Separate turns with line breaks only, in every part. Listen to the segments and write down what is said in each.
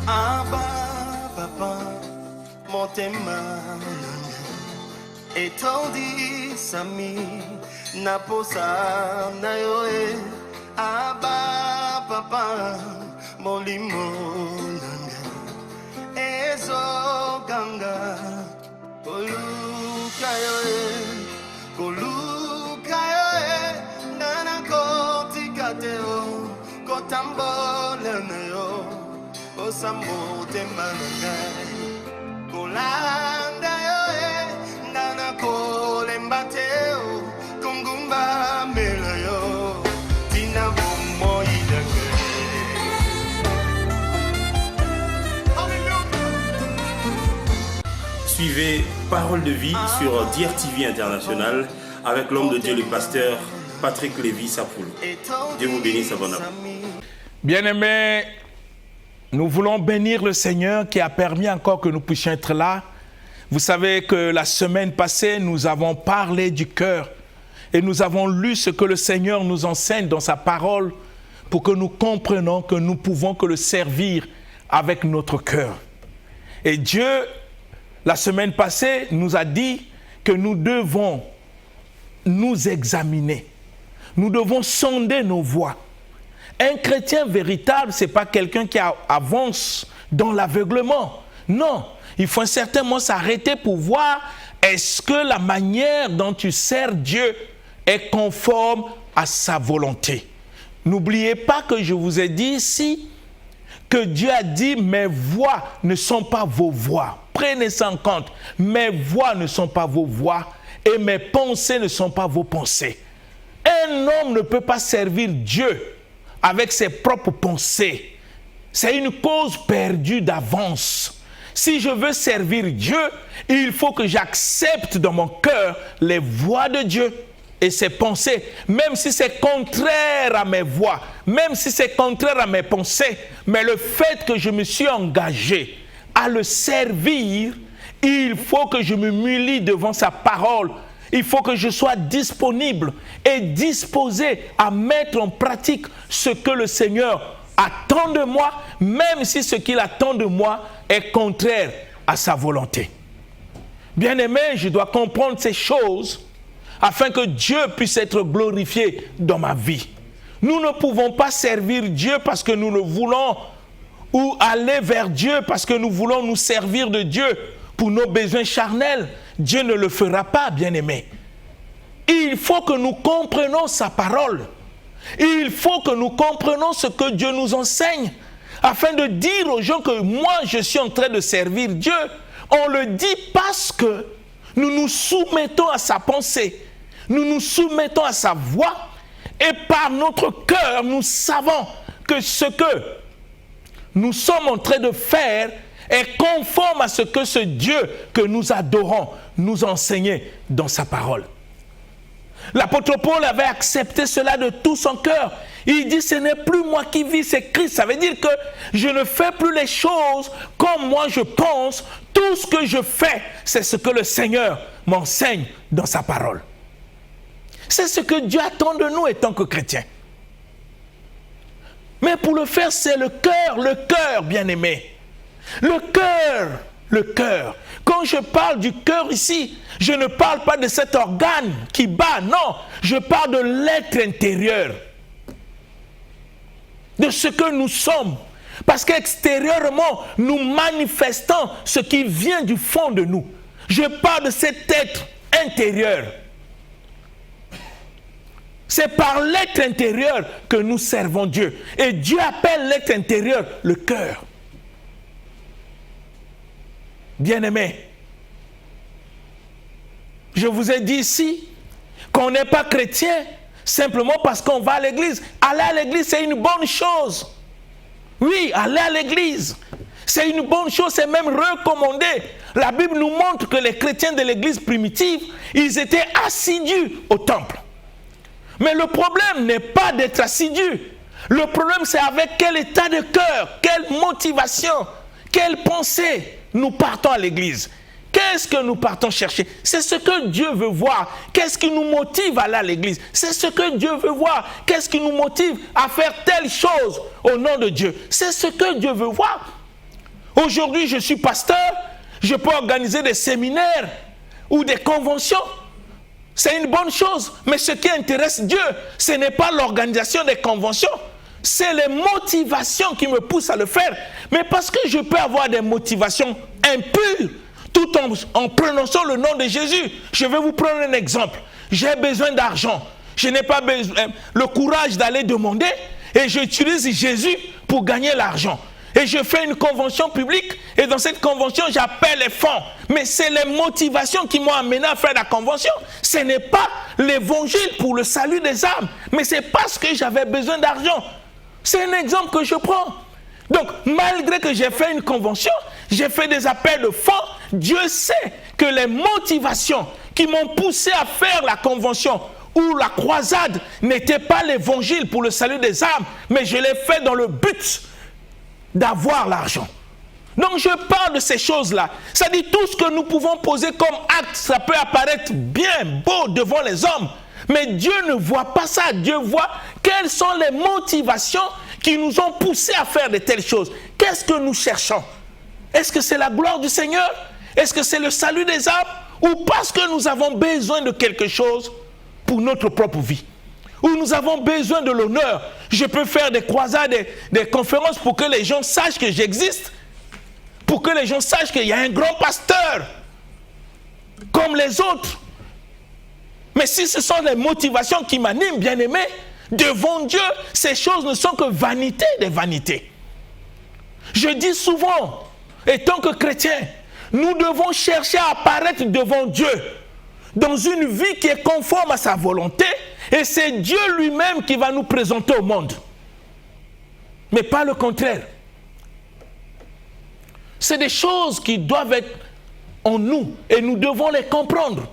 Abba, papa, motema etondi sami naposa na yoe. Abba, papa, molimo nanga ezo ganga koluka yoe nana koti kateo kotambola na yo osambo temananga kolanda yoe nana kolembateo kongumba mela yo tina bomo idanga.
Suivez Parole de vie sur DRTV International avec l'homme de Dieu, le pasteur Patrick Lévy-Sapoul. Dieu vous bénisse abondamment.
Bien-aimés, nous voulons bénir le Seigneur qui a permis encore que nous puissions être là. Vous savez que la semaine passée, nous avons parlé du cœur et nous avons lu ce que le Seigneur nous enseigne dans sa parole pour que nous comprenions que nous pouvons que le servir avec notre cœur. Et Dieu, la semaine passée, nous a dit que nous devons nous examiner. Nous devons sonder nos voies. Un chrétien véritable, ce n'est pas quelqu'un qui avance dans l'aveuglement. Non, il faut certainement s'arrêter pour voir est-ce que la manière dont tu sers Dieu est conforme à sa volonté. N'oubliez pas que je vous ai dit ici que Dieu a dit « Mes voies ne sont pas vos voies ». Prenez ça en compte. Mes voies ne sont pas vos voies et mes pensées ne sont pas vos pensées. Un homme ne peut pas servir Dieu avec ses propres pensées. C'est une cause perdue d'avance. Si je veux servir Dieu, il faut que j'accepte dans mon cœur les voies de Dieu et ses pensées, même si c'est contraire à mes voies, même si c'est contraire à mes pensées. Mais le fait que je me suis engagé à le servir, il faut que je me mulie devant sa parole. Il faut que je sois disponible et disposé à mettre en pratique ce que le Seigneur attend de moi, même si ce qu'il attend de moi est contraire à sa volonté. Bien-aimé, je dois comprendre ces choses afin que Dieu puisse être glorifié dans ma vie. Nous ne pouvons pas servir Dieu parce que nous le voulons ou aller vers Dieu parce que nous voulons nous servir de Dieu pour nos besoins charnels. Dieu ne le fera pas, bien-aimé. Il faut que nous comprenions sa parole. Il faut que nous comprenions ce que Dieu nous enseigne afin de dire aux gens que moi, je suis en train de servir Dieu. On le dit parce que nous nous soumettons à sa pensée. Nous nous soumettons à sa voix et par notre cœur, nous savons que ce que nous sommes en train de faire est conforme à ce que ce Dieu que nous adorons nous enseignait dans sa parole. L'apôtre Paul avait accepté cela de tout son cœur. Il dit, ce n'est plus moi qui vis, c'est Christ. Ça veut dire que je ne fais plus les choses comme moi je pense. Tout ce que je fais, c'est ce que le Seigneur m'enseigne dans sa parole. C'est ce que Dieu attend de nous en tant que chrétiens. Mais pour le faire, c'est le cœur, bien-aimé. Le cœur. Quand je parle du cœur ici, je ne parle pas de cet organe qui bat, non. Je parle de l'être intérieur. De ce que nous sommes. Parce qu'extérieurement, nous manifestons ce qui vient du fond de nous. Je parle de cet être intérieur. C'est par l'être intérieur que nous servons Dieu. Et Dieu appelle l'être intérieur le cœur. Bien-aimés, je vous ai dit ici qu'on n'est pas chrétien simplement parce qu'on va à l'église. Aller à l'église, c'est une bonne chose. Oui, aller à l'église, c'est une bonne chose, c'est même recommandé. La Bible nous montre que les chrétiens de l'église primitive, ils étaient assidus au temple. Mais le problème n'est pas d'être assidu. Le problème, c'est avec quel état de cœur, quelle motivation, quelle pensée nous partons à l'église. Qu'est-ce que nous partons chercher? C'est ce que Dieu veut voir. Qu'est-ce qui nous motive à aller à l'église? C'est ce que Dieu veut voir. Qu'est-ce qui nous motive à faire telle chose au nom de Dieu? C'est ce que Dieu veut voir. Aujourd'hui, je suis pasteur, je peux organiser des séminaires ou des conventions. C'est une bonne chose, mais ce qui intéresse Dieu, ce n'est pas l'organisation des conventions, c'est les motivations qui me poussent à le faire. Mais parce que je peux avoir des motivations impures, tout en prononçant le nom de Jésus. Je vais vous prendre un exemple. J'ai besoin d'argent. Je n'ai pas le courage d'aller demander et j'utilise Jésus pour gagner l'argent. Et je fais une convention publique et dans cette convention, j'appelle les fonds. Mais c'est les motivations qui m'ont amené à faire la convention. Ce n'est pas l'évangile pour le salut des âmes, mais c'est parce que j'avais besoin d'argent. C'est un exemple que je prends. Donc, malgré que j'ai fait une convention, j'ai fait des appels de fonds, Dieu sait que les motivations qui m'ont poussé à faire la convention ou la croisade n'étaient pas l'évangile pour le salut des âmes, mais je l'ai fait dans le but d'avoir l'argent. Donc je parle de ces choses-là. Ça dit tout ce que nous pouvons poser comme acte, ça peut apparaître bien beau devant les hommes, mais Dieu ne voit pas ça. Dieu voit quelles sont les motivations qui nous ont poussés à faire de telles choses. Qu'est-ce que nous cherchons? Est-ce que c'est la gloire du Seigneur? Est-ce que c'est le salut des âmes? Ou parce que nous avons besoin de quelque chose pour notre propre vie? Ou nous avons besoin de l'honneur? Je peux faire des croisades, des conférences pour que les gens sachent que j'existe, pour que les gens sachent qu'il y a un grand pasteur comme les autres. Mais si ce sont les motivations qui m'animent, bien aimé, devant Dieu, ces choses ne sont que vanité des vanités. Je dis souvent, étant que chrétien, nous devons chercher à apparaître devant Dieu dans une vie qui est conforme à sa volonté, et c'est Dieu lui-même qui va nous présenter au monde. Mais pas le contraire. C'est des choses qui doivent être en nous, et nous devons les comprendre.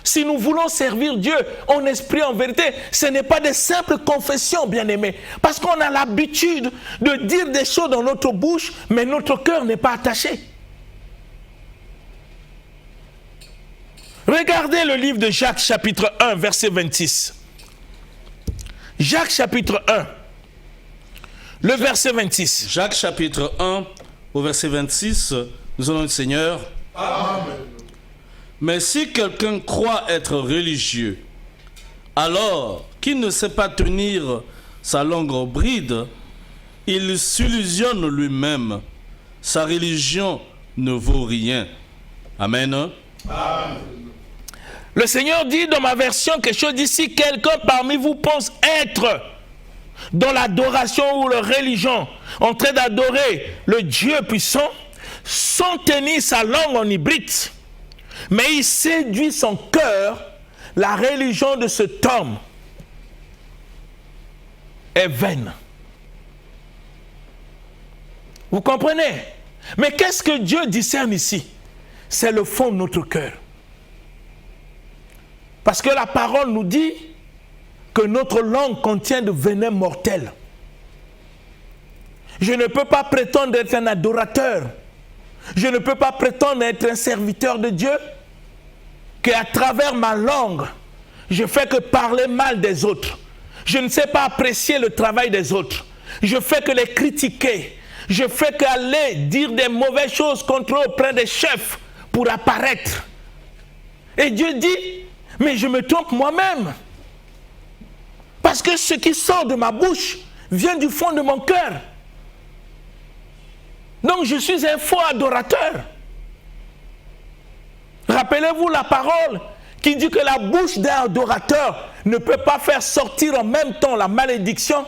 Si nous voulons servir Dieu en esprit, en vérité, ce n'est pas des simples confessions, bien-aimés. Parce qu'on a l'habitude de dire des choses dans notre bouche, mais notre cœur n'est pas attaché. Regardez le livre de Jacques, chapitre 1, verset 26. Jacques, chapitre 1, le verset 26.
Jacques, chapitre 1, au verset 26, nous allons le Seigneur.
Amen.
Mais si quelqu'un croit être religieux, alors qu'il ne sait pas tenir sa langue en bride, il s'illusionne lui-même. Sa religion ne vaut rien. Amen.
Amen.
Le Seigneur dit dans ma version quelque chose d'ici, quelqu'un parmi vous pense être dans l'adoration ou la religion, en train d'adorer le Dieu puissant, sans tenir sa langue en hybride, mais il séduit son cœur, la religion de cet homme est vaine. Vous comprenez? Mais qu'est-ce que Dieu discerne ici? C'est le fond de notre cœur. Parce que la parole nous dit que notre langue contient de venin mortel. Je ne peux pas prétendre être un adorateur. Je ne peux pas prétendre être un serviteur de Dieu qu'à travers ma langue, je fais que parler mal des autres. Je ne sais pas apprécier le travail des autres. Je fais que les critiquer. Je fais qu'aller dire des mauvaises choses contre eux auprès des chefs pour apparaître. Et Dieu dit, mais je me trompe moi-même. Parce que ce qui sort de ma bouche vient du fond de mon cœur. Donc je suis un faux adorateur. Rappelez-vous la parole qui dit que la bouche d'un adorateur ne peut pas faire sortir en même temps la malédiction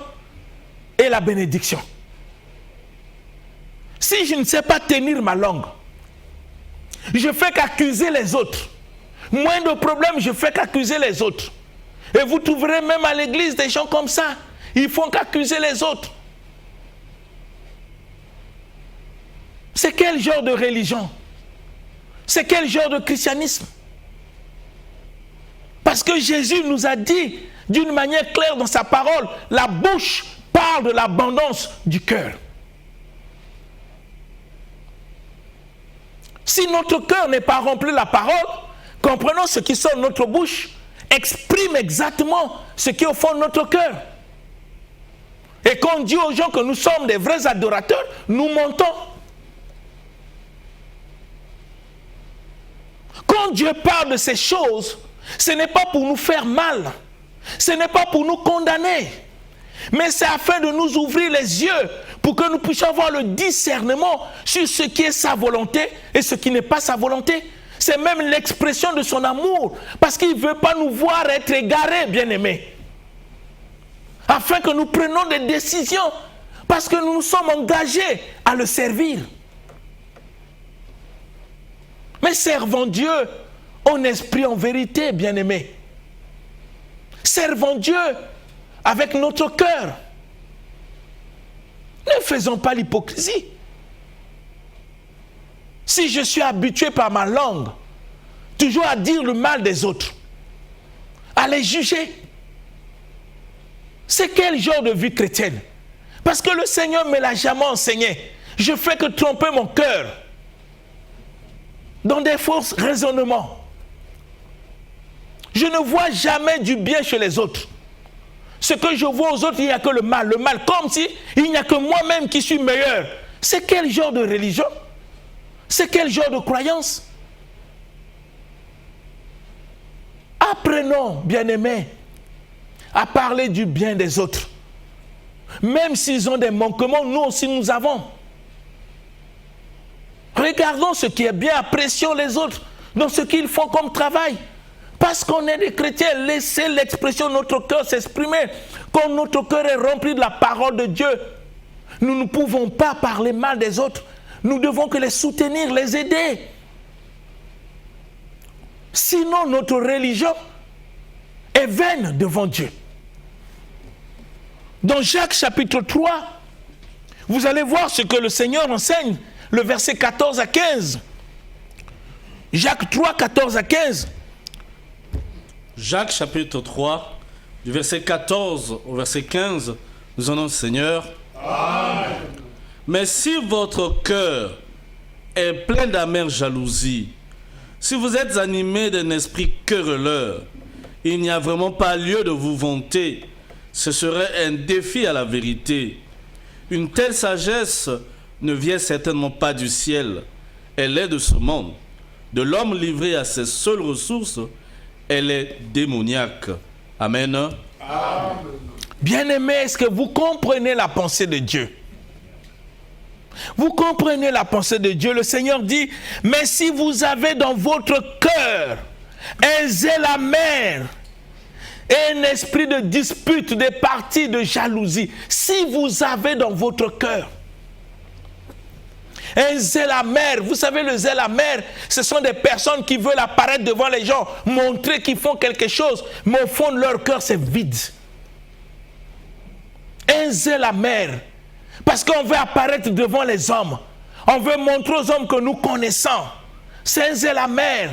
et la bénédiction. Si je ne sais pas tenir ma langue, je fais qu'accuser les autres. Moins de problèmes, je fais qu'accuser les autres. Et vous trouverez même à l'église des gens comme ça. Ils font qu'accuser les autres. C'est quel genre de religion? C'est quel genre de christianisme? Parce que Jésus nous a dit d'une manière claire dans sa parole, la bouche parle de l'abondance du cœur. Si notre cœur n'est pas rempli de la parole, comprenons ce qui sort de notre bouche, exprime exactement ce qui est au fond de notre cœur. Et quand on dit aux gens que nous sommes des vrais adorateurs, nous mentons. Quand Dieu parle de ces choses, ce n'est pas pour nous faire mal, ce n'est pas pour nous condamner, mais c'est afin de nous ouvrir les yeux pour que nous puissions avoir le discernement sur ce qui est sa volonté et ce qui n'est pas sa volonté. C'est même l'expression de son amour, parce qu'il ne veut pas nous voir être égarés, bien-aimés, afin que nous prenions des décisions, parce que nous nous sommes engagés à le servir. Mais servons Dieu en esprit, en vérité, bien-aimés. Servons Dieu avec notre cœur. Ne faisons pas l'hypocrisie. Si je suis habitué par ma langue, toujours à dire le mal des autres, à les juger, c'est quel genre de vie chrétienne? Parce que le Seigneur ne me l'a jamais enseigné. Je fais que tromper mon cœur dans des faux raisonnements. Je ne vois jamais du bien chez les autres. Ce que je vois aux autres, il n'y a que le mal. Le mal, comme si il n'y a que moi-même qui suis meilleur. C'est quel genre de religion? C'est quel genre de croyance? Apprenons, bien-aimés, à parler du bien des autres. Même s'ils ont des manquements, nous aussi nous avons. Regardons ce qui est bien, apprécions les autres dans ce qu'ils font comme travail. Parce qu'on est des chrétiens, laissez l'expression de notre cœur s'exprimer. Quand notre cœur est rempli de la parole de Dieu, nous ne pouvons pas parler mal des autres. Nous devons que les soutenir, les aider. Sinon, notre religion est vaine devant Dieu. Dans Jacques chapitre 3, vous allez voir ce que le Seigneur enseigne, le verset 14 à 15. Jacques 3, 14 à 15.
Jacques chapitre 3, du verset 14 au verset 15, nous en avons, Seigneur. Amen. Mais si votre cœur est plein d'amère jalousie, si vous êtes animé d'un esprit querelleur, il n'y a vraiment pas lieu de vous vanter. Ce serait un défi à la vérité. Une telle sagesse ne vient certainement pas du ciel. Elle est de ce monde. De l'homme livré à ses seules ressources, elle est démoniaque. Amen.
Amen.
Bien-aimés, est-ce que vous comprenez la pensée de Dieu? Vous comprenez la pensée de Dieu? Le Seigneur dit, mais si vous avez dans votre cœur un zèle amer et un esprit de dispute, de parti, de jalousie, si vous avez dans votre cœur un zèle amer, vous savez, le zèle amer, ce sont des personnes qui veulent apparaître devant les gens, montrer qu'ils font quelque chose, mais au fond de leur cœur, c'est vide. Un zèle amer, parce qu'on veut apparaître devant les hommes, on veut montrer aux hommes que nous connaissons. C'est un zèle amer,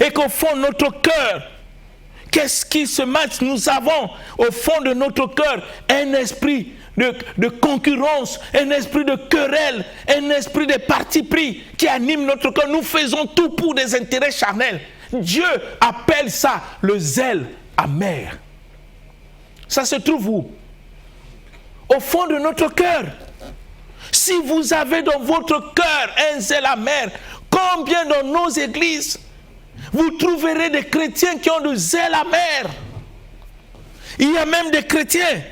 et qu'au fond de notre cœur, qu'est-ce qui se match? Nous avons au fond de notre cœur un esprit de concurrence, un esprit de querelle, un esprit de parti pris qui anime notre cœur. Nous faisons tout pour des intérêts charnels. Dieu appelle ça le zèle amer. Ça se trouve où? Au fond de notre cœur. Si vous avez dans votre cœur un zèle amer, combien dans nos églises vous trouverez des chrétiens qui ont du zèle amer? Il y a même des chrétiens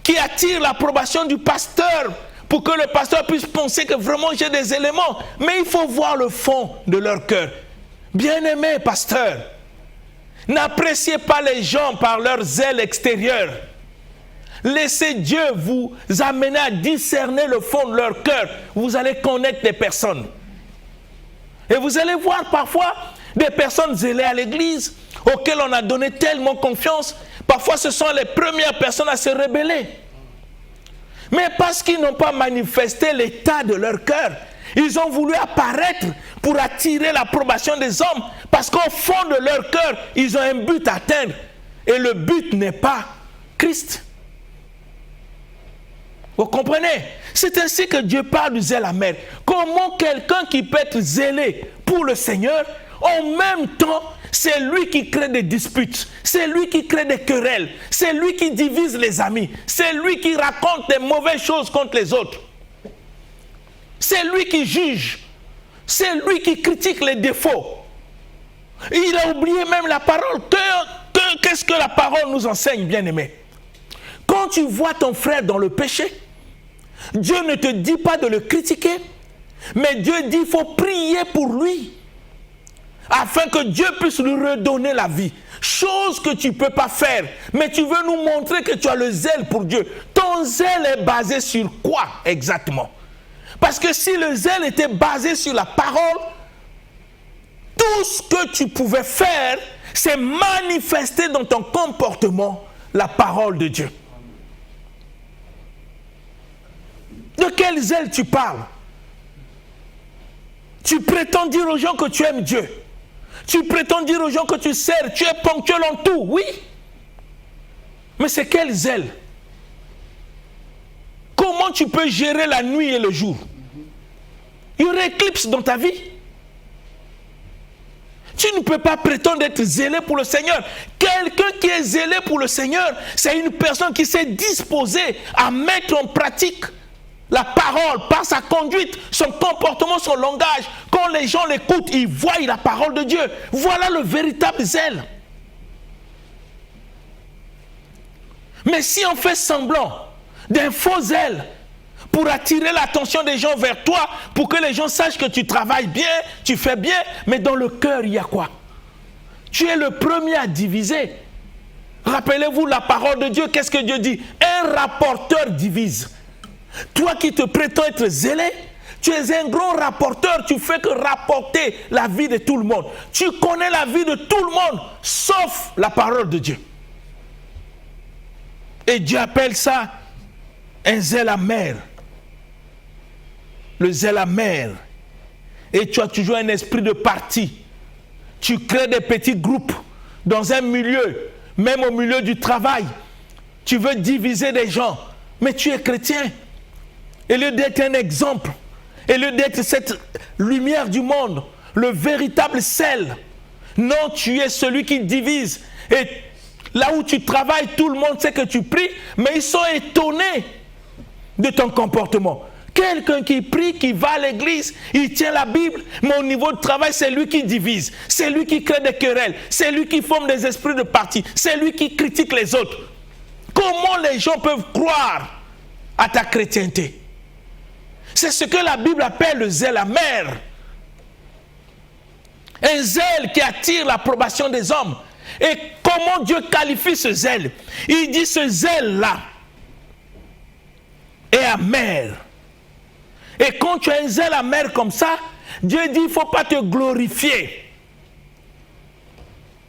qui attirent l'approbation du pasteur pour que le pasteur puisse penser que vraiment j'ai des éléments. Mais il faut voir le fond de leur cœur. Bien-aimés pasteurs, n'appréciez pas les gens par leur zèle extérieur. Laissez Dieu vous amener à discerner le fond de leur cœur. Vous allez connaître des personnes. Et vous allez voir parfois des personnes zélées à l'église, auxquelles on a donné tellement confiance. Parfois, ce sont les premières personnes à se rebeller. Mais parce qu'ils n'ont pas manifesté l'état de leur cœur, ils ont voulu apparaître pour attirer l'approbation des hommes. Parce qu'au fond de leur cœur, ils ont un but à atteindre. Et le but n'est pas Christ. Vous comprenez? C'est ainsi que Dieu parle du zèle amer. Comment quelqu'un qui peut être zélé pour le Seigneur, en même temps, c'est lui qui crée des disputes, c'est lui qui crée des querelles, c'est lui qui divise les amis, c'est lui qui raconte des mauvaises choses contre les autres. C'est lui qui juge, c'est lui qui critique les défauts. Il a oublié même la parole. Qu'est-ce que la parole nous enseigne, bien-aimé? Quand tu vois ton frère dans le péché, Dieu ne te dit pas de le critiquer, mais Dieu dit qu'il faut prier pour lui, afin que Dieu puisse lui redonner la vie. Chose que tu ne peux pas faire, mais tu veux nous montrer que tu as le zèle pour Dieu. Ton zèle est basé sur quoi exactement? Parce que si le zèle était basé sur la parole, tout ce que tu pouvais faire, c'est manifester dans ton comportement la parole de Dieu. De quel zèle tu parles? Tu prétends dire aux gens que tu aimes Dieu. Tu prétends dire aux gens que tu sers, tu es ponctuel en tout, oui. Mais c'est quel zèle? Comment tu peux gérer la nuit et le jour? Il y aurait éclipse dans ta vie. Tu ne peux pas prétendre être zélé pour le Seigneur. Quelqu'un qui est zélé pour le Seigneur, c'est une personne qui s'est disposée à mettre en pratique la parole par sa conduite, son comportement, son langage. Quand les gens l'écoutent, ils voient la parole de Dieu. Voilà le véritable zèle. Mais si on fait semblant d'un faux zèle pour attirer l'attention des gens vers toi, pour que les gens sachent que tu travailles bien, tu fais bien, mais dans le cœur, il y a quoi? Tu es le premier à diviser. Rappelez-vous la parole de Dieu, qu'est-ce que Dieu dit? Un rapporteur divise. Toi qui te prétends être zélé, tu es un grand rapporteur, tu fais que rapporter la vie de tout le monde. Tu connais la vie de tout le monde, sauf la parole de Dieu. Et Dieu appelle ça un zèle amer. Le zèle amer. Et tu as toujours un esprit de parti. Tu crées des petits groupes dans un milieu, même au milieu du travail. Tu veux diviser des gens, mais tu es chrétien. Au lieu d'être un exemple, au lieu d'être cette lumière du monde, le véritable sel, non, tu es celui qui divise. Et là où tu travailles, tout le monde sait que tu pries, mais ils sont étonnés de ton comportement. Quelqu'un qui prie, qui va à l'église, il tient la Bible, mais au niveau de travail, c'est lui qui divise, c'est lui qui crée des querelles, c'est lui qui forme des esprits de parti, c'est lui qui critique les autres. Comment les gens peuvent croire à ta chrétienté? C'est ce que la Bible appelle le zèle amer. Un zèle qui attire l'approbation des hommes. Et comment Dieu qualifie ce zèle? Il dit ce zèle-là est amer. Et quand tu as un zèle amer comme ça, Dieu dit il ne faut pas te glorifier.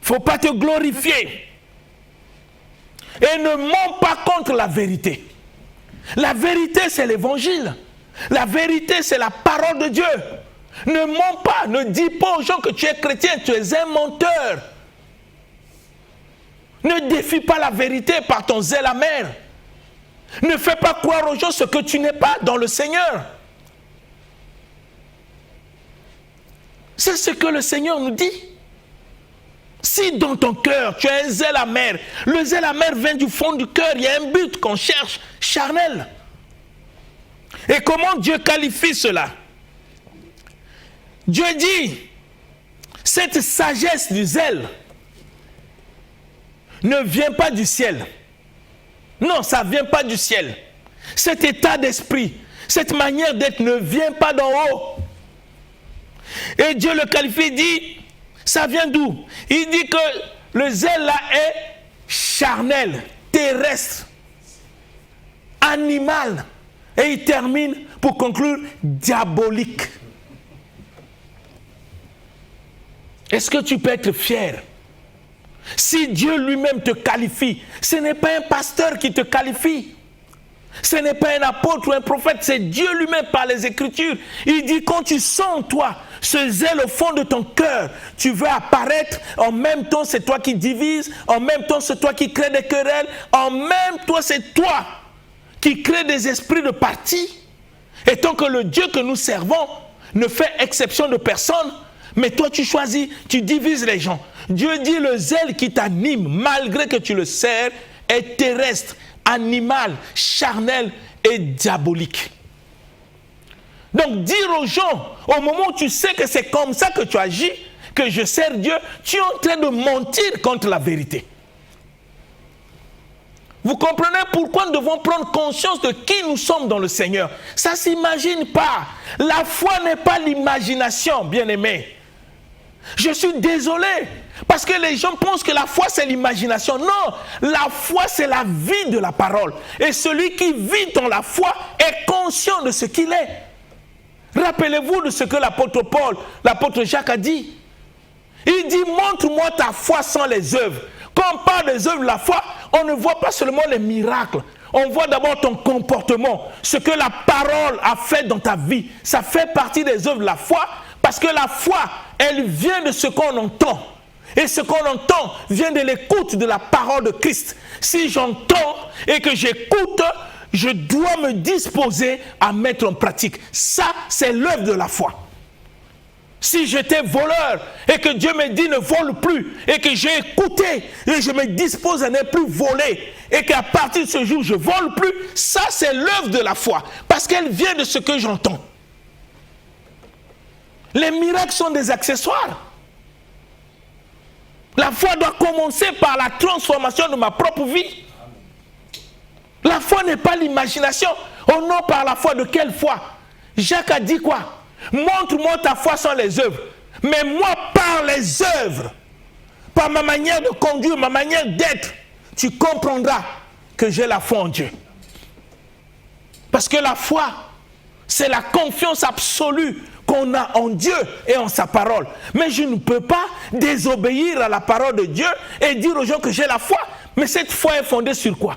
Il ne faut pas te glorifier. Et ne mens pas contre la vérité. La vérité, c'est l'évangile. La vérité, c'est la parole de Dieu. Ne mens pas, ne dis pas aux gens que tu es chrétien, tu es un menteur. Ne défie pas la vérité par ton zèle amer. Ne fais pas croire aux gens ce que tu n'es pas dans le Seigneur. C'est ce que le Seigneur nous dit. Si dans ton cœur, tu as un zèle amer, le zèle amer vient du fond du cœur, il y a un but qu'on cherche, charnel. Et comment Dieu qualifie cela? Dieu dit, cette sagesse du zèle ne vient pas du ciel. Non, ça ne vient pas du ciel. Cet état d'esprit, cette manière d'être ne vient pas d'en haut. Et Dieu le qualifie, dit, ça vient d'où? Il dit que le zèle là est charnel, terrestre, animal. Et il termine pour conclure, diabolique. Est-ce que tu peux être fier? Si Dieu lui-même te qualifie, ce n'est pas un pasteur qui te qualifie. Ce n'est pas un apôtre ou un prophète, c'est Dieu lui-même par les Écritures. Il dit, quand tu sens toi ce zèle au fond de ton cœur, tu veux apparaître, en même temps c'est toi qui divises, en même temps c'est toi qui crée des querelles, en même temps c'est toi qui crée des esprits de parti. Et tant que le Dieu que nous servons ne fait exception de personne, mais toi tu choisis, tu divises les gens. Dieu dit le zèle qui t'anime, malgré que tu le sers, est terrestre, animal, charnel et diabolique. Donc dire aux gens, au moment où tu sais que c'est comme ça que tu agis, que je sers Dieu, tu es en train de mentir contre la vérité. Vous comprenez pourquoi nous devons prendre conscience de qui nous sommes dans le Seigneur. Ça ne s'imagine pas. La foi n'est pas l'imagination, bien-aimé. Je suis désolé, parce que les gens pensent que la foi c'est l'imagination. Non, la foi c'est la vie de la parole. Et celui qui vit dans la foi est conscient de ce qu'il est. Rappelez-vous de ce que l'apôtre Paul, l'apôtre Jacques a dit. Il dit, montre-moi ta foi sans les œuvres. Quand on parle des œuvres de la foi, on ne voit pas seulement les miracles. On voit d'abord ton comportement, ce que la parole a fait dans ta vie. Ça fait partie des œuvres de la foi, parce que la foi, elle vient de ce qu'on entend. Et ce qu'on entend vient de l'écoute de la parole de Christ. Si j'entends et que j'écoute, je dois me disposer à mettre en pratique. Ça, c'est l'œuvre de la foi. Si j'étais voleur et que Dieu me dit ne vole plus et que j'ai écouté et je me dispose à ne plus voler et qu'à partir de ce jour je ne vole plus, ça c'est l'œuvre de la foi parce qu'elle vient de ce que j'entends. Les miracles sont des accessoires. La foi doit commencer par la transformation de ma propre vie. La foi n'est pas l'imagination. Oh non, par la foi, de quelle foi? Jacques a dit quoi? Montre-moi ta foi sans les œuvres. Mais moi, par les œuvres, par ma manière de conduire, ma manière d'être, tu comprendras que j'ai la foi en Dieu. Parce que la foi, c'est la confiance absolue qu'on a en Dieu et en sa parole. Mais je ne peux pas désobéir à la parole de Dieu et dire aux gens que j'ai la foi. Mais cette foi est fondée sur quoi?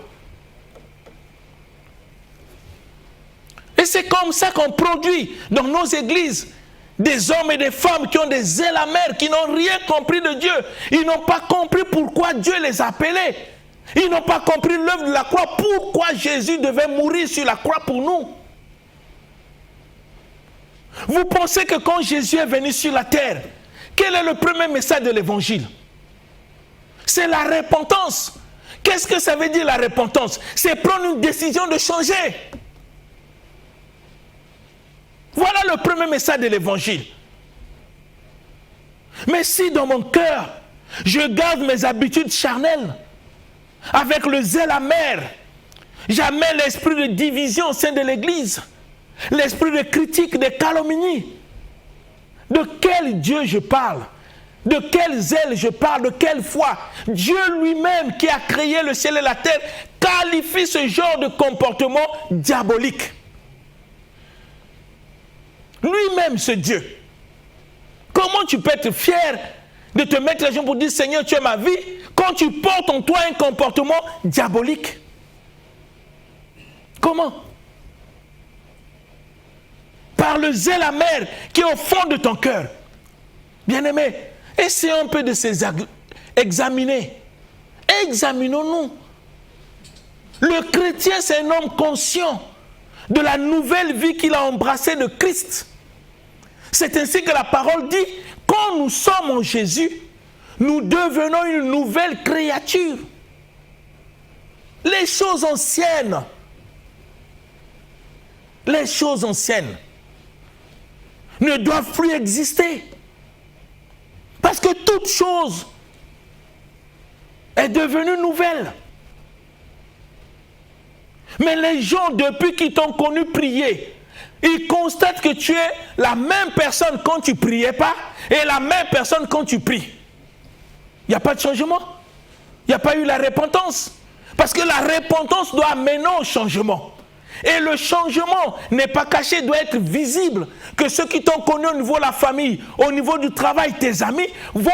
Et c'est comme ça qu'on produit dans nos églises des hommes et des femmes qui ont des ailes amères, qui n'ont rien compris de Dieu. Ils n'ont pas compris pourquoi Dieu les a appelés. Ils n'ont pas compris l'œuvre de la croix, pourquoi Jésus devait mourir sur la croix pour nous. Vous pensez que quand Jésus est venu sur la terre, quel est le premier message de l'évangile? C'est la repentance. Qu'est-ce que ça veut dire la repentance? C'est prendre une décision de changer. Voilà le premier message de l'évangile. Mais si dans mon cœur, je garde mes habitudes charnelles, avec le zèle amer, j'amène l'esprit de division au sein de l'église, l'esprit de critique, de calomnie. De quel Dieu je parle? De quel zèle je parle? De quelle foi? Dieu lui-même qui a créé le ciel et la terre qualifie ce genre de comportement diabolique. Lui-même, ce Dieu. Comment tu peux être fier de te mettre les gens pour dire Seigneur, tu es ma vie, quand tu portes en toi un comportement diabolique? Comment? Par le zèle amer qui est au fond de ton cœur. Bien-aimé, essayons un peu de s'examiner. Examinons-nous. Le chrétien, c'est un homme conscient de la nouvelle vie qu'il a embrassée de Christ. C'est ainsi que la parole dit, quand nous sommes en Jésus, nous devenons une nouvelle créature. Les choses anciennes ne doivent plus exister. Parce que toute chose est devenue nouvelle. Mais les gens, depuis qu'ils t'ont connu prier, ils constatent que tu es la même personne quand tu ne priais pas et la même personne quand tu pries. Il n'y a pas de changement. Il n'y a pas eu la repentance. Parce que la repentance doit amener au changement. Et le changement n'est pas caché, doit être visible. Que ceux qui t'ont connu au niveau de la famille, au niveau du travail, tes amis, vont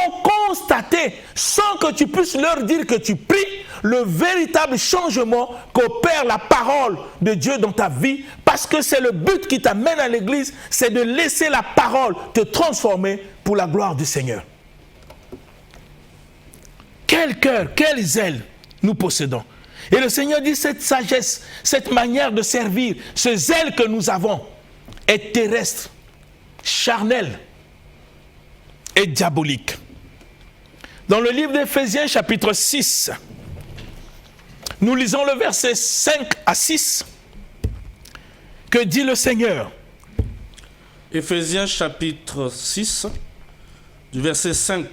constater, sans que tu puisses leur dire que tu pries, le véritable changement qu'opère la parole de Dieu dans ta vie. Parce que c'est le but qui t'amène à l'église, c'est de laisser la parole te transformer pour la gloire du Seigneur. Quel cœur, quel zèle nous possédons. Et le Seigneur dit, cette sagesse, cette manière de servir, ce zèle que nous avons est terrestre, charnel et diabolique. Dans le livre d'Éphésiens chapitre 6, nous lisons le verset 5 à 6, que dit le Seigneur.
Éphésiens chapitre 6, du verset 5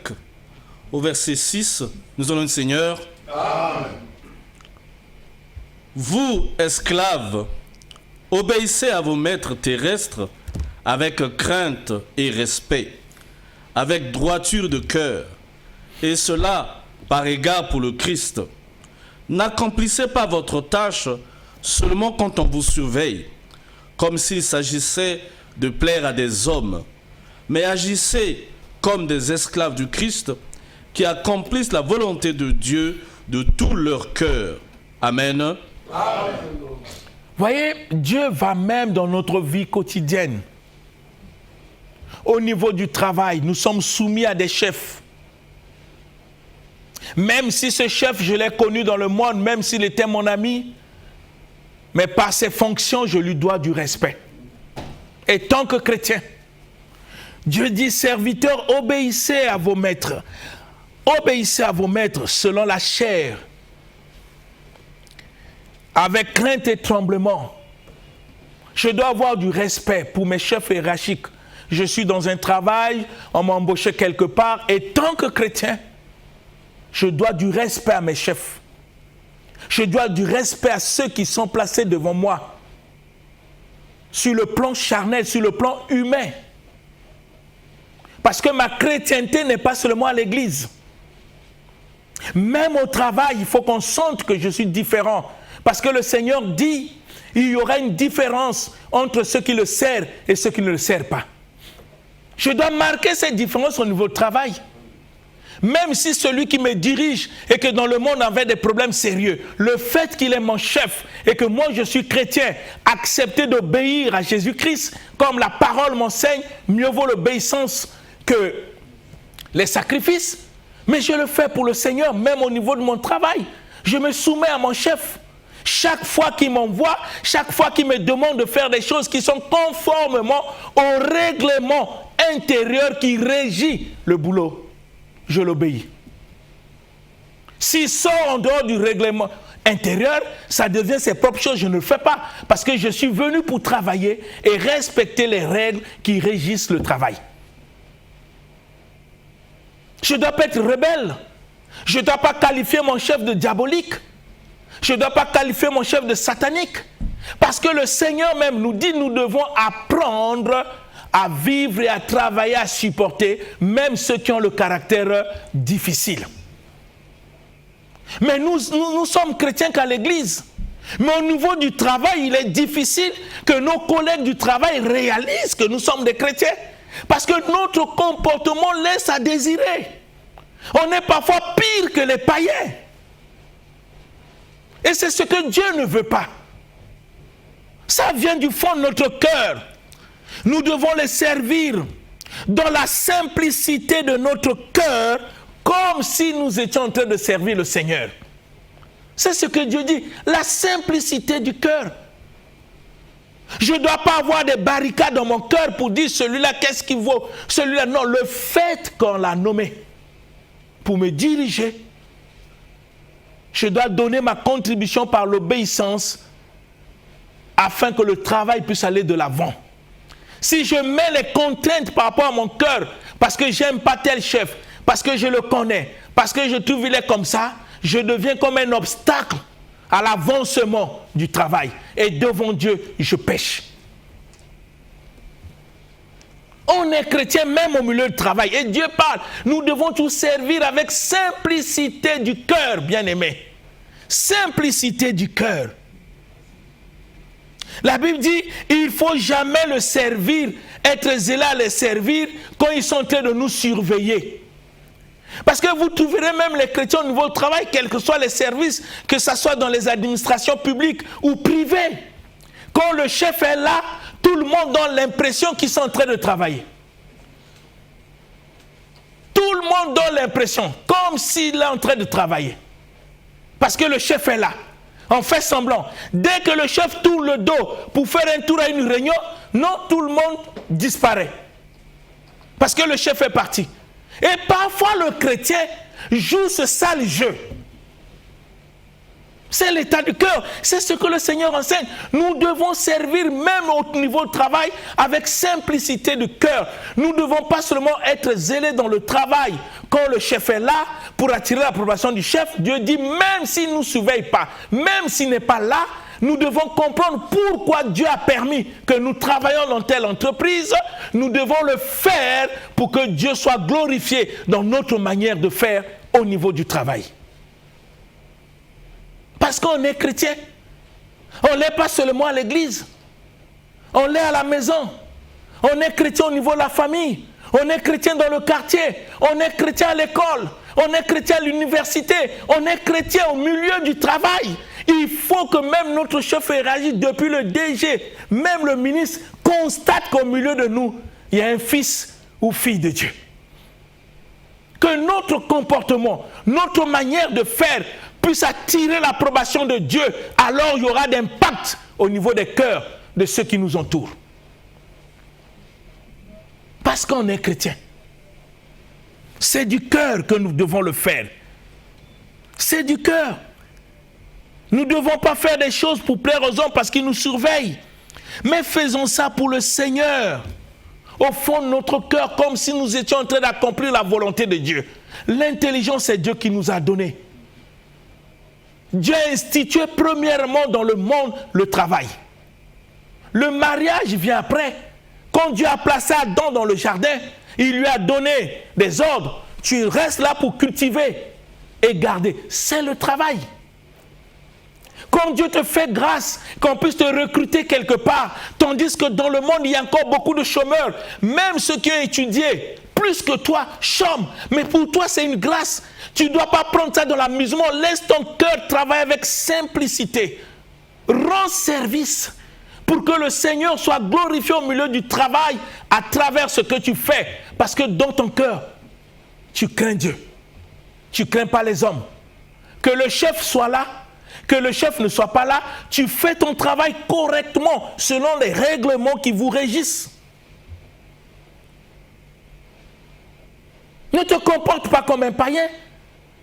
au verset 6, nous allons, Seigneur.
Amen.
Vous, esclaves, obéissez à vos maîtres terrestres avec crainte et respect, avec droiture de cœur, et cela par égard pour le Christ. N'accomplissez pas votre tâche seulement quand on vous surveille, comme s'il s'agissait de plaire à des hommes, mais agissez comme des esclaves du Christ qui accomplissent la volonté de Dieu de tout leur cœur. Amen.
Voyez, Dieu va même dans notre vie quotidienne. Au niveau du travail, nous sommes soumis à des chefs. Même si ce chef, je l'ai connu dans le monde, même s'il était mon ami, mais par ses fonctions, je lui dois du respect. Et tant que chrétien, Dieu dit, serviteurs, obéissez à vos maîtres. Obéissez à vos maîtres selon la chair, avec crainte et tremblement. Je dois avoir du respect pour mes chefs hiérarchiques. Je suis dans un travail, on m'a embauché quelque part, et tant que chrétien, je dois du respect à mes chefs. Je dois du respect à ceux qui sont placés devant moi. Sur le plan charnel, sur le plan humain. Parce que ma chrétienté n'est pas seulement à l'église. Même au travail, il faut qu'on sente que je suis différent. Parce que le Seigneur dit, il y aura une différence entre ceux qui le servent et ceux qui ne le servent pas. Je dois marquer cette différence au niveau du travail. Même si celui qui me dirige et que dans le monde avait des problèmes sérieux, le fait qu'il est mon chef et que moi je suis chrétien, accepter d'obéir à Jésus-Christ, comme la parole m'enseigne, mieux vaut l'obéissance que les sacrifices. Mais je le fais pour le Seigneur, même au niveau de mon travail. Je me soumets à mon chef. Chaque fois qu'il m'envoie, chaque fois qu'il me demande de faire des choses qui sont conformément au règlement intérieur qui régit le boulot, je l'obéis. S'il sort en dehors du règlement intérieur, ça devient ses propres choses, je ne le fais pas. Parce que je suis venu pour travailler et respecter les règles qui régissent le travail. Je ne dois pas être rebelle. Je ne dois pas qualifier mon chef de diabolique. Je ne dois pas qualifier mon chef de satanique. Parce que le Seigneur même nous dit, nous devons apprendre à vivre et à travailler, à supporter, même ceux qui ont le caractère difficile. Mais nous sommes chrétiens qu'à l'église. Mais au niveau du travail, il est difficile que nos collègues du travail réalisent que nous sommes des chrétiens. Parce que notre comportement laisse à désirer. On est parfois pire que les païens. Et c'est ce que Dieu ne veut pas. Ça vient du fond de notre cœur. Nous devons les servir dans la simplicité de notre cœur, comme si nous étions en train de servir le Seigneur. C'est ce que Dieu dit, la simplicité du cœur. Je ne dois pas avoir des barricades dans mon cœur pour dire celui-là, qu'est-ce qu'il vaut? Celui-là, non, le fait qu'on l'a nommé pour me diriger, je dois donner ma contribution par l'obéissance afin que le travail puisse aller de l'avant. Si je mets les contraintes par rapport à mon cœur, parce que j'aime pas tel chef, parce que je le connais, parce que je trouve qu'il est comme ça, je deviens comme un obstacle à l'avancement du travail. Et devant Dieu, je pêche. On est chrétien même au milieu du travail. Et Dieu parle. Nous devons tous servir avec simplicité du cœur, bien-aimés. Simplicité du cœur. La Bible dit, il ne faut jamais le servir, être zélé à les servir quand ils sont en train de nous surveiller. Parce que vous trouverez même les chrétiens au niveau du travail, quels que soient les services, que ce soit dans les administrations publiques ou privées. Quand le chef est là, tout le monde donne l'impression qu'ils sont en train de travailler. Tout le monde donne l'impression, comme s'il est en train de travailler. Parce que le chef est là. On fait semblant. Dès que le chef tourne le dos pour faire un tour à une réunion, non, tout le monde disparaît. Parce que le chef est parti. Et parfois le chrétien joue ce sale jeu. C'est l'état du cœur. C'est ce que le Seigneur enseigne. Nous devons servir même au niveau du travail avec simplicité du cœur. Nous ne devons pas seulement être zélés dans le travail. Quand le chef est là pour attirer l'approbation du chef, Dieu dit même s'il ne nous surveille pas, même s'il n'est pas là, nous devons comprendre pourquoi Dieu a permis que nous travaillions dans telle entreprise. Nous devons le faire pour que Dieu soit glorifié dans notre manière de faire au niveau du travail. Parce qu'on est chrétien. On ne l'est pas seulement à l'église. On l'est à la maison. On est chrétien au niveau de la famille. On est chrétien dans le quartier. On est chrétien à l'école. On est chrétien à l'université. On est chrétien au milieu du travail. Il faut que même notre chef hiérarchique, depuis le DG, même le ministre, constate qu'au milieu de nous, il y a un fils ou fille de Dieu. Que notre comportement, notre manière de faire puisse attirer l'approbation de Dieu, alors il y aura d'impact au niveau des cœurs de ceux qui nous entourent. Parce qu'on est chrétien. C'est du cœur que nous devons le faire. C'est du cœur. Nous ne devons pas faire des choses pour plaire aux hommes parce qu'ils nous surveillent. Mais faisons ça pour le Seigneur. Au fond de notre cœur, comme si nous étions en train d'accomplir la volonté de Dieu. L'intelligence, c'est Dieu qui nous a donné. Dieu a institué premièrement dans le monde le travail. Le mariage vient après. Quand Dieu a placé Adam dans le jardin, il lui a donné des ordres. Tu restes là pour cultiver et garder. C'est le travail. Quand Dieu te fait grâce, qu'on puisse te recruter quelque part, tandis que dans le monde, il y a encore beaucoup de chômeurs. Même ceux qui ont étudié plus que toi chôment. Mais pour toi, c'est une grâce. Tu ne dois pas prendre ça dans l'amusement. Laisse ton cœur travailler avec simplicité. Rends service pour que le Seigneur soit glorifié au milieu du travail à travers ce que tu fais. Parce que dans ton cœur, tu crains Dieu. Tu ne crains pas les hommes. Que le chef soit là, que le chef ne soit pas là, tu fais ton travail correctement selon les règlements qui vous régissent. Ne te comporte pas comme un païen.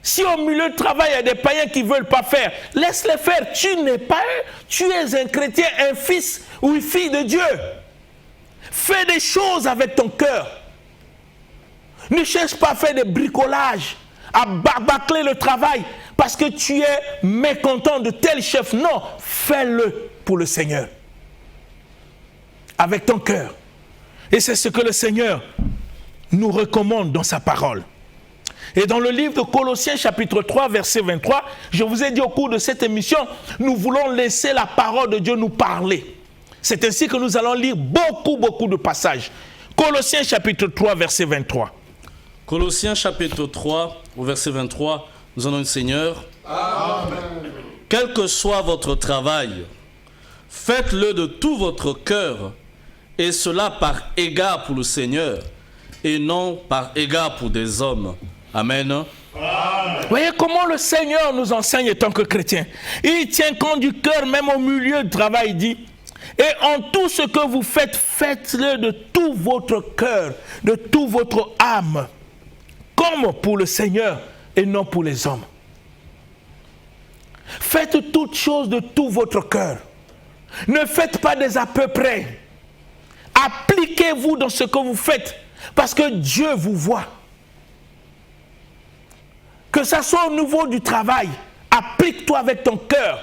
Si au milieu du travail, il y a des païens qui ne veulent pas faire, laisse-les faire. Tu n'es pas eux. Tu es un chrétien, un fils ou une fille de Dieu. Fais des choses avec ton cœur. Ne cherche pas à faire des bricolages, à bâcler le travail parce que tu es mécontent de tel chef. Non, fais-le pour le Seigneur. Avec ton cœur. Et c'est ce que le Seigneur nous recommande dans sa parole. Et dans le livre de Colossiens chapitre 3 verset 23, je vous ai dit au cours de cette émission, nous voulons laisser la parole de Dieu nous parler. C'est ainsi que nous allons lire beaucoup de passages. Colossiens chapitre 3 verset 23.
Colossiens chapitre 3 au verset 23, nous allons dire Seigneur.
Amen.
Quel que soit votre travail, faites-le de tout votre cœur, et cela par égard pour le Seigneur, et non par égard pour des hommes. Amen.
Voyez comment le Seigneur nous enseigne en tant que chrétiens. Il tient compte du cœur, même au milieu du travail, il dit, et en tout ce que vous faites, faites-le de tout votre cœur, de toute votre âme, comme pour le Seigneur et non pour les hommes. Faites toutes choses de tout votre cœur. Ne faites pas des à peu près. Appliquez-vous dans ce que vous faites, parce que Dieu vous voit. Que ça soit au niveau du travail, applique-toi avec ton cœur.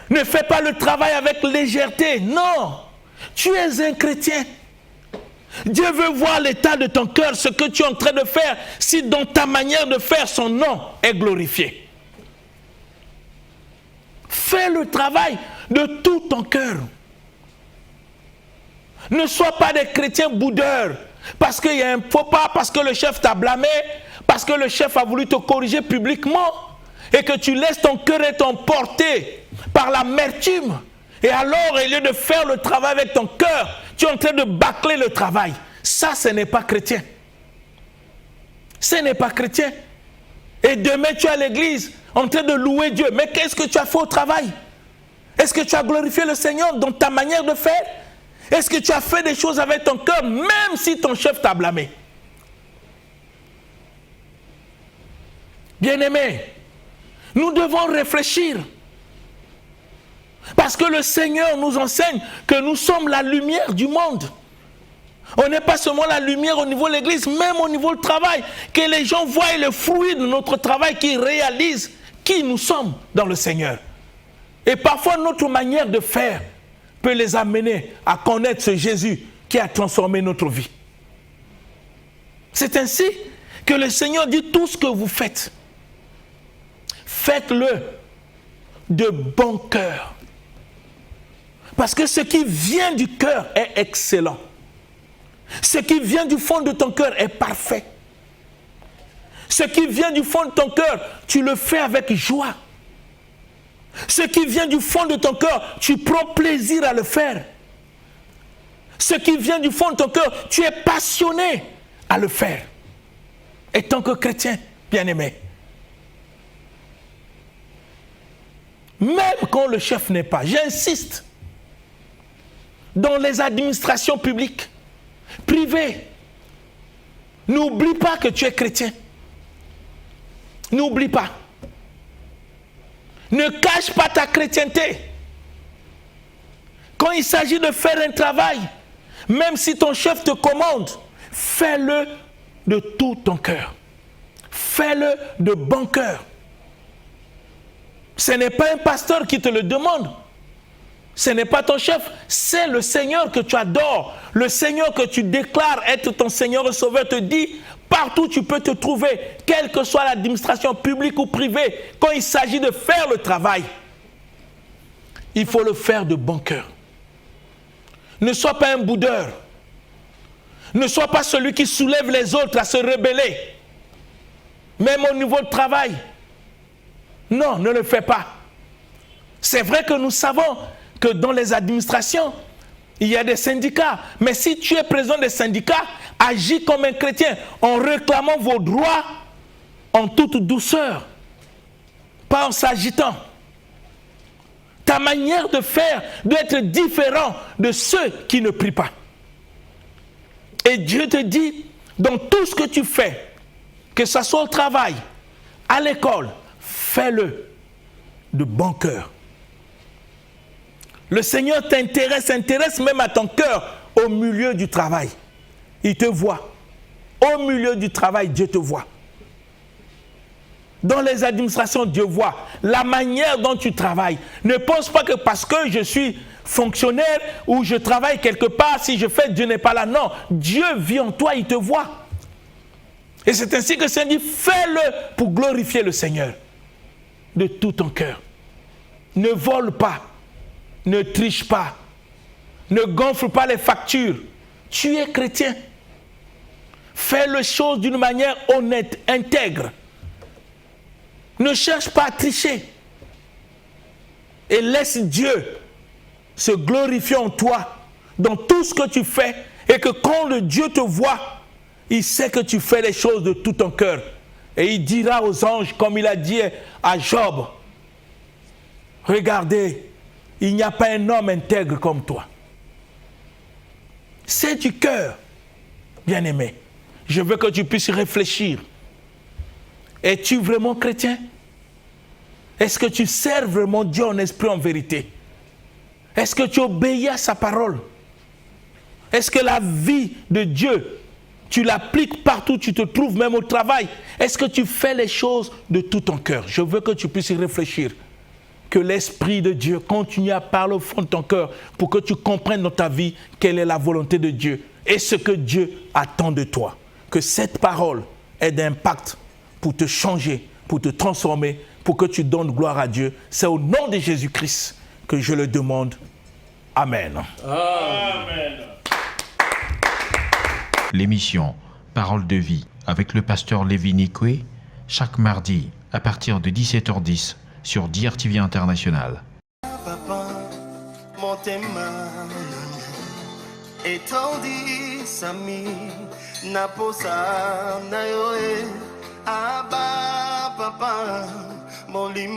Ne fais pas le travail avec légèreté. Non, tu es un chrétien. Dieu veut voir l'état de ton cœur, ce que tu es en train de faire, si dans ta manière de faire, son nom est glorifié. Fais le travail de tout ton cœur. Ne sois pas des chrétiens boudeurs, parce qu'il y a un faux pas, parce que le chef t'a blâmé, parce que le chef a voulu te corriger publiquement, et que tu laisses ton cœur être emporté par l'amertume. Et alors, au lieu de faire le travail avec ton cœur, tu es en train de bâcler le travail. Ça, ce n'est pas chrétien. Ce n'est pas chrétien. Et demain, tu es à l'église en train de louer Dieu. Mais qu'est-ce que tu as fait au travail? Est-ce que tu as glorifié le Seigneur dans ta manière de faire? Est-ce que tu as fait des choses avec ton cœur, même si ton chef t'a blâmé? Bien-aimé, Nous devons réfléchir. Parce que le Seigneur nous enseigne que nous sommes la lumière du monde. On n'est pas seulement la lumière au niveau de l'église, même au niveau du travail. Que les gens voient le fruit de notre travail, qu'ils réalisent qui nous sommes dans le Seigneur. Et parfois notre manière de faire peut les amener à connaître ce Jésus qui a transformé notre vie. C'est ainsi que le Seigneur dit tout ce que vous faites. Faites-le de bon cœur. Parce que ce qui vient du cœur est excellent. Ce qui vient du fond de ton cœur est parfait. Ce qui vient du fond de ton cœur, tu le fais avec joie. Ce qui vient du fond de ton cœur, tu prends plaisir à le faire. Ce qui vient du fond de ton cœur, tu es passionné à le faire. Et tant que chrétien, bien-aimé, même quand le chef n'est pas, j'insiste, dans les administrations publiques, privées, n'oublie pas que tu es chrétien. N'oublie pas. Ne cache pas ta chrétienté. Quand il s'agit de faire un travail, même si ton chef te commande, fais-le de tout ton cœur. Fais-le de bon cœur. Ce n'est pas un pasteur qui te le demande. Ce n'est pas ton chef, c'est le Seigneur que tu adores. Le Seigneur que tu déclares être ton Seigneur et Sauveur te dit, partout tu peux te trouver, quelle que soit l'administration publique ou privée, quand il s'agit de faire le travail, il faut le faire de bon cœur. Ne sois pas un boudeur. Ne sois pas celui qui soulève les autres à se rebeller. Même au niveau du travail. Non, ne le fais pas. C'est vrai que nous savons que dans les administrations, il y a des syndicats. Mais si tu es président des syndicats, agis comme un chrétien en réclamant vos droits en toute douceur, pas en s'agitant. Ta manière de faire doit être différente de ceux qui ne prient pas. Et Dieu te dit, dans tout ce que tu fais, que ce soit au travail, à l'école, fais-le de bon cœur. Le Seigneur s'intéresse même à ton cœur au milieu du travail. Il te voit. Au milieu du travail, Dieu te voit. Dans les administrations, Dieu voit la manière dont tu travailles. Ne pense pas que parce que je suis fonctionnaire ou je travaille quelque part, si je fais, Dieu n'est pas là. Non, Dieu vit en toi, il te voit. Et c'est ainsi que le Seigneur dit, fais-le pour glorifier le Seigneur de tout ton cœur. Ne vole pas. Ne triche pas. Ne gonfle pas les factures. Tu es chrétien. Fais les choses d'une manière honnête, intègre. Ne cherche pas à tricher. Et laisse Dieu se glorifier en toi dans tout ce que tu fais. Et que quand le Dieu te voit, il sait que tu fais les choses de tout ton cœur. Et il dira aux anges, comme il a dit à Job, regardez, il n'y a pas un homme intègre comme toi. C'est du cœur, bien-aimé. Je veux que tu puisses réfléchir. Es-tu vraiment chrétien? Est-ce que tu sers vraiment Dieu en esprit, en vérité? Est-ce que tu obéis à sa parole? Est-ce que la vie de Dieu, tu l'appliques partout où tu te trouves, même au travail? Est-ce que tu fais les choses de tout ton cœur? Je veux que tu puisses y réfléchir. Que l'Esprit de Dieu continue à parler au fond de ton cœur pour que tu comprennes dans ta vie quelle est la volonté de Dieu et ce que Dieu attend de toi. Que cette parole ait d'impact pour te changer, pour te transformer, pour que tu donnes gloire à Dieu. C'est au nom de Jésus-Christ que je le demande. Amen.
Amen.
L'émission Parole de vie avec le pasteur Lévi Nikwe, chaque mardi à partir de 17h10 sur DRTV International.
Papa, motema etondi sami naposa na yoe aba papa molimo